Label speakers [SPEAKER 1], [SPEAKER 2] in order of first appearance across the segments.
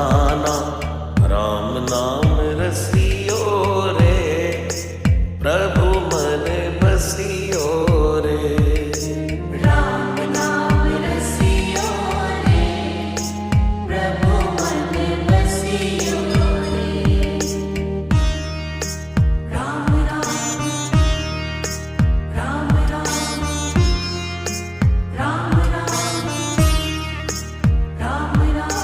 [SPEAKER 1] जाना। राम नाम रसियो रे, प्रभु मन बसियो रे।
[SPEAKER 2] राम नाम रसियो रे, प्रभु मन बसियो रे। राम राम राम राम राम राम राम राम।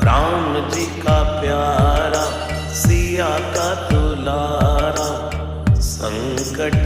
[SPEAKER 1] राम जी का प्यारा, सिया का दुलारा, संकट